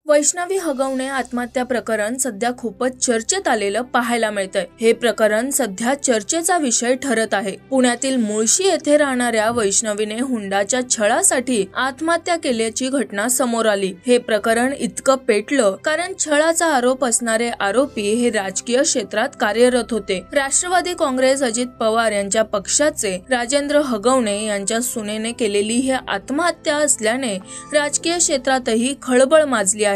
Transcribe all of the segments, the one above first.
वैष्णवी हगवणे आत्महत्या प्रकरण सध्या खूपच चर्चेत आलेलं पाहायला मिळतंय। हे प्रकरण सध्या चर्चेचा विषय ठरत आहे। पुण्यातील मुळशी येथे राहणाऱ्या वैष्णवीने हुंडाच्या छळासाठी आत्महत्या केल्याची घटना समोर आली। हे प्रकरण इतकं पेटलं कारण छळाचा आरोप असणारे आरोपी हे राजकीय क्षेत्रात कार्यरत होते। राष्ट्रवादी काँग्रेस अजित पवार यांच्या पक्षाचे राजेंद्र हगवणे यांच्या सुनेने केलेली ही आत्महत्या असल्याने राजकीय क्षेत्रातही खळबळ माजली आहे।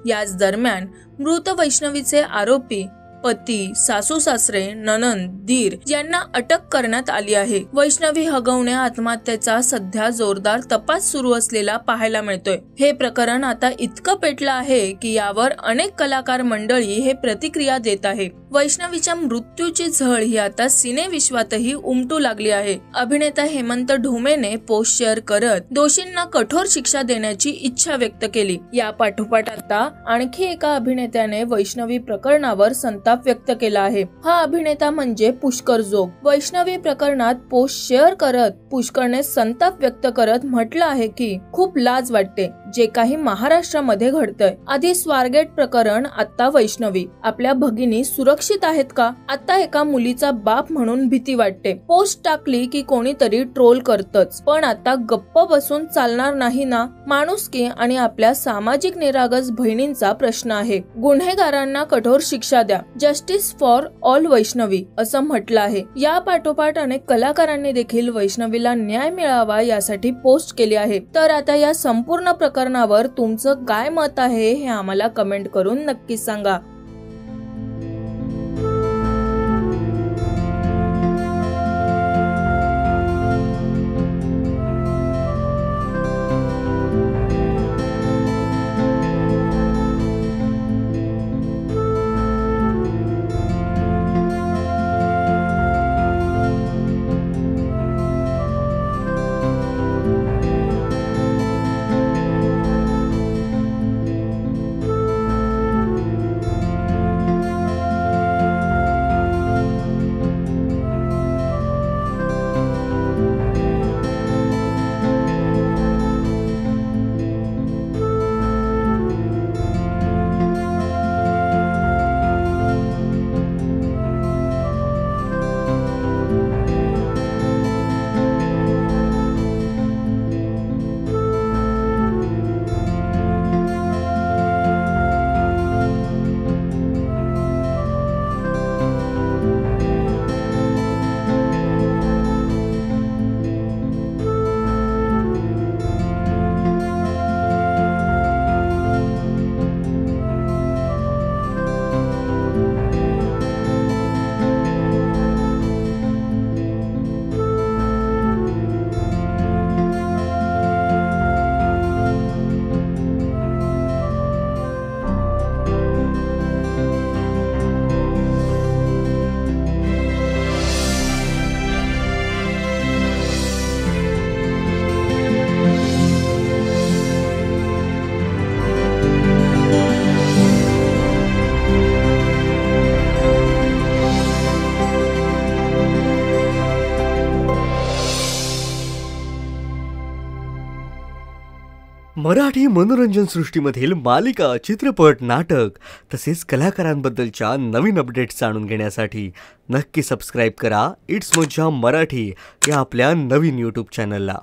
याच दरम्यान मृत वैष्णवीचे आरोपी पती, सासू सासरे, नणंद, दीर यांना अटक करण्यात आली आहे। वैष्णवी हगवणे आत्महत्येचा सध्या जोरदार तपास सुरू असलेला पाहायला मिळतोय। हे प्रकरण आता इतकं पेटलं आहे की यावर अनेक कलाकार मंडळी हे प्रतिक्रिया देत आहे। वैष्णवीच्या मृत्यूची झळ ही आता सिने विश्वातही उमटू लागली आहे। अभिनेता हेमंत ढोमेने पोस्ट शेअर करत दोषींना कठोर शिक्षा देण्याची इच्छा व्यक्त केली। या पाठोपाठ आता आणखी एका अभिनेत्याने वैष्णवी प्रकरणावर संताप व्यक्त केला आहे। हा अभिनेता म्हणजे पुष्कर जोग। वैष्णवी प्रकरणात पोस्ट शेअर करत पुष्करने संताप व्यक्त करत म्हटलं आहे की खूप लाज वाटते जे काही महाराष्ट्रामध्ये घडतंय। आधी स्वारगेट प्रकरण, आता वैष्णवी। आपल्या भगिनी सुरक्षित आहेत का? आता एका मुलीचा बाप म्हणून भीती वाटते। पोस्ट टाकली की कोणीतरी ट्रोल करतच, पण आता गप्प बसून चालणार नाही ना। माणुसकी आणि आपल्या सामाजिक निरागस बहिणींचा प्रश्न आहे। गुन्हेगारांना कठोर शिक्षा द्या, जस्टिस फॉर ऑल वैष्णवी असं म्हटलं आहे। या पाठोपाठ अनेक कलाकारांनी देखील वैष्णवीला न्याय मिळावा यासाठी पोस्ट केली आहे। तर आता या संपूर्ण प्रकरणावर तुमचं काय मत आहे हे आम्हाला कमेंट करून नक्की सांगा। मराठी मनोरंजन सृष्टीमधील मालिका, चित्रपट, नाटक तसेच कलाकारांबद्दलच्या नवीन अपडेट्स जाणून घेण्यासाठी नक्की सबस्क्राइब करा इट्स मज्जा मराठी या आपल्या नवीन YouTube चॅनलला।